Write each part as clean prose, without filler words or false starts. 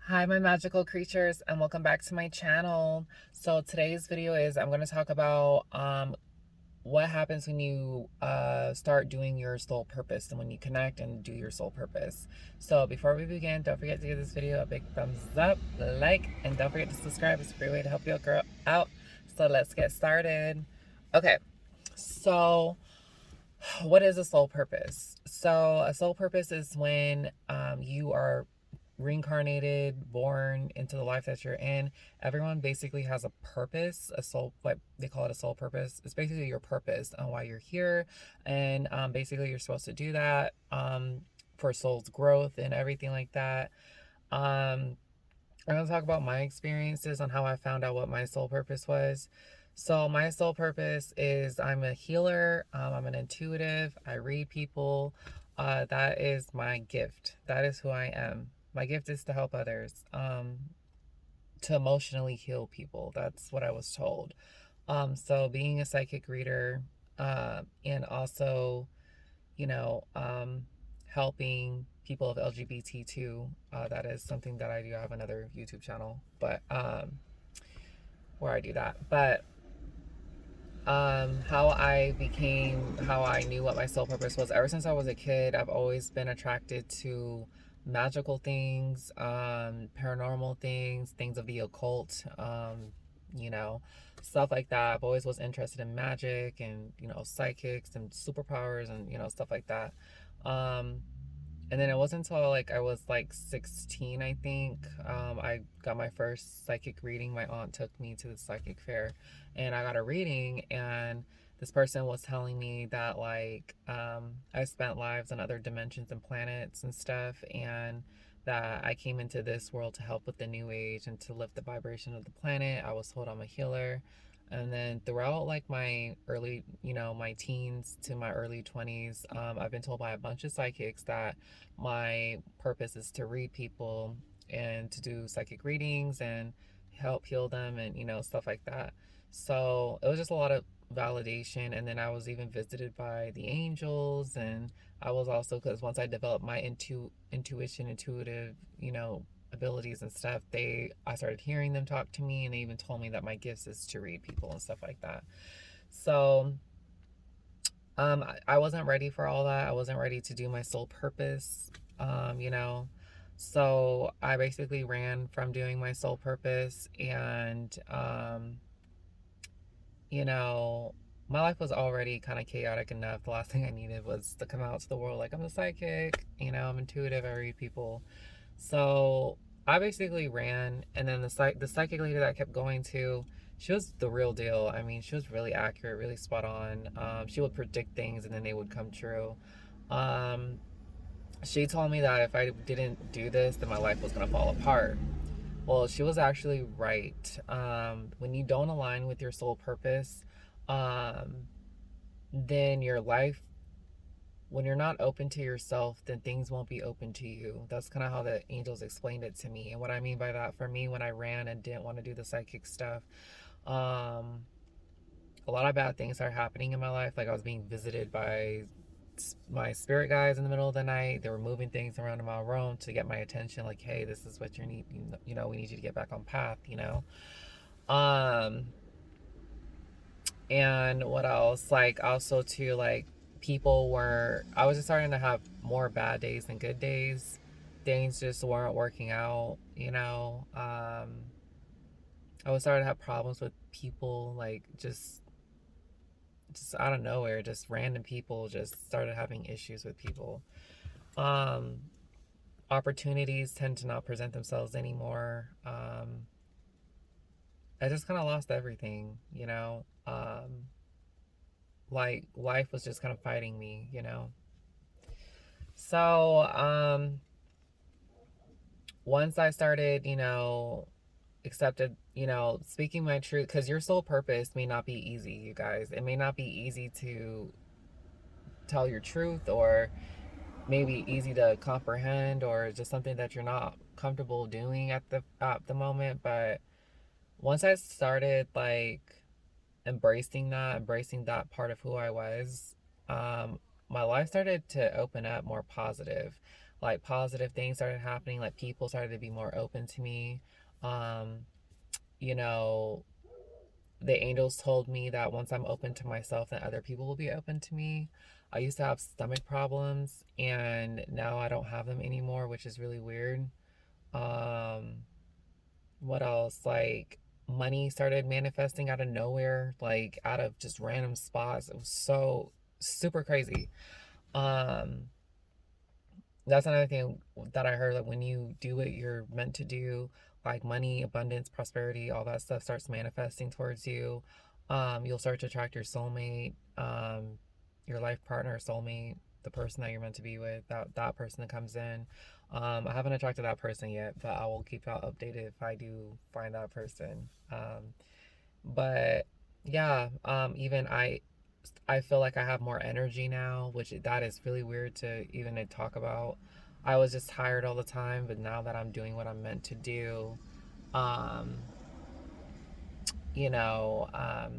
Hi, my magical creatures, and welcome back to my channel. So today's video is I'm going to talk about what happens when you start doing your soul purpose and when you connect and do your soul purpose. So before we begin, don't forget to give this video a big thumbs up, like, and don't forget to subscribe. It's a great way to help your girl out. So let's get started. Okay, so what is a soul purpose? So a soul purpose is when you are reincarnated, born into the life that you're in. Everyone basically has a purpose, a soul, like they call it a soul purpose. It's basically your purpose on why you're here, and basically you're supposed to do that for soul's growth and everything like that. Um, I'm gonna talk about my experiences on how I found out what my soul purpose was. So my soul purpose is I'm a healer. I'm an intuitive. I read people. That is my gift. That is who I am. My gift is to help others. To emotionally heal people. That's what I was told. So being a psychic reader, and also, you know, helping people of LGBT too. That is something that I do. I have another YouTube channel, but where I do that. But how I knew what my soul purpose was. Ever since I was a kid, I've always been attracted to magical things, paranormal things, things of the occult, you know, stuff like that. I've always was interested in magic and, psychics and superpowers and, stuff like that. Um, and then it wasn't until like I was like 16, I think, I got my first psychic reading. My aunt took me to the psychic fair and I got a reading, and this person was telling me that like I spent lives on other dimensions and planets and stuff, and that I came into this world to help with the new age and to lift the vibration of the planet. I was told I'm a healer. And then throughout like my early, my teens to my early 20s, I've been told by a bunch of psychics that my purpose is to read people and to do psychic readings and help heal them and, stuff like that. So it was just a lot of validation. And then I was even visited by the angels. And I was also, because once I developed my intuition, intuitive, abilities and stuff, I started hearing them talk to me, and they even told me that my gifts is to read people and stuff like that. So I wasn't ready for all that. I wasn't ready to do my soul purpose, um, you know. So I basically ran from doing my soul purpose, and you know, my life was already kind of chaotic enough. The last thing I needed was to come out to the world like I'm a psychic, I'm intuitive, I read people. So I basically ran, and then the psychic lady that I kept going to, she was the real deal. I mean, she was really accurate, really spot on. She would predict things, and then they would come true. Um, she told me that if I didn't do this, then my life was gonna fall apart. Well, she was actually right. When you don't align with your soul purpose, um, then your life, when you're not open to yourself, then things won't be open to you. That's kind of how the angels explained it to me. And what I mean by that, for me, when I ran and didn't want to do the psychic stuff, um, a lot of bad things are happening in my life. Like I was being visited by my spirit guides in the middle of the night. They were moving things around in my room to get my attention. Like, hey, this is what you need. We need you to get back on path. Um, and what else? Like also too, like I was just starting to have more bad days than good days. Things just weren't working out. I was starting to have problems with people, like just out of nowhere, just random people just started having issues with people. Um, Opportunities tend to not present themselves anymore. I just kind of lost everything. Like life was just kind of fighting me. So, once I started, accepted, speaking my truth, because your soul purpose may not be easy, you guys. It may not be easy to tell your truth, or maybe easy to comprehend, or just something that you're not comfortable doing at the moment. But once I started like embracing that part of who I was, um, my life started to open up more positive. like positive things started happening. Like people started to be more open to me. Um, you know, the angels told me that once I'm open to myself, then other people will be open to me. I used to have stomach problems and now I don't have them anymore, which is really weird. Um, what else? Like money started manifesting out of nowhere, like out of just random spots. It was so super crazy. Um, that's another thing that I heard, that when you do what you're meant to do, like money, abundance, prosperity, all that stuff starts manifesting towards you. You'll start to attract your soulmate, your life partner, soulmate, the person that you're meant to be with, that person that comes in. I haven't attracted that person yet, but I will keep y'all updated if I do find that person. But yeah, even I feel like I have more energy now, which that is really weird to even to talk about. I was just tired all the time, but now that I'm doing what I'm meant to do, um, you know, I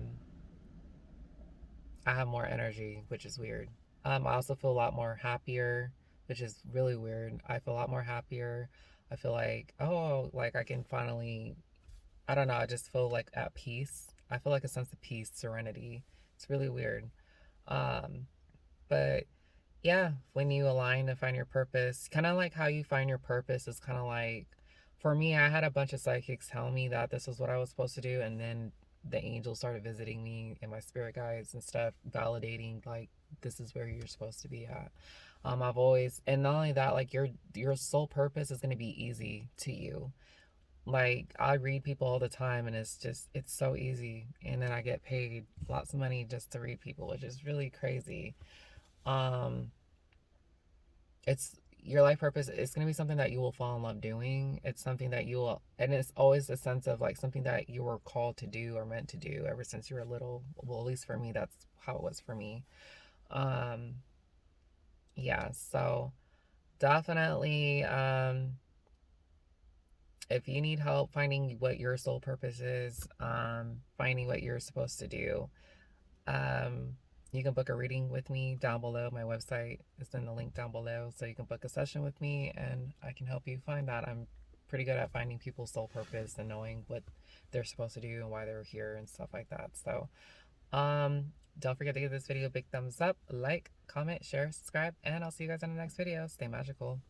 have more energy, which is weird. I also feel a lot more happier, which is really weird. I feel a lot more happier. I feel like, oh, like I can finally, I don't know, I just feel like at peace. I feel like a sense of peace, serenity. It's really weird. Um, but yeah, when you align to find your purpose, kind of like how you find your purpose is kind of like, for me, I had a bunch of psychics tell me that this was what I was supposed to do, and then the angels started visiting me and my spirit guides and stuff, validating like this is where you're supposed to be at. I've always, and not only that, like your soul purpose is going to be easy to you. Like I read people all the time, and it's so easy, and then I get paid lots of money just to read people, which is really crazy. Um, it's your life purpose. It's going to be something that you will fall in love doing. It's something that you will, and it's always a sense of like something that you were called to do or meant to do ever since you were little. Well, at least for me, that's how it was for me. um yeah, so definitely, if you need help finding what your soul purpose is, finding what you're supposed to do, Um, you can book a reading with me down below. My website is in the link down below. So you can book a session with me and I can help you find that. I'm pretty good at finding people's soul purpose and knowing what they're supposed to do and why they're here and stuff like that. So, don't forget to give this video a big thumbs up, like, comment, share, subscribe, and I'll see you guys in the next video. Stay magical.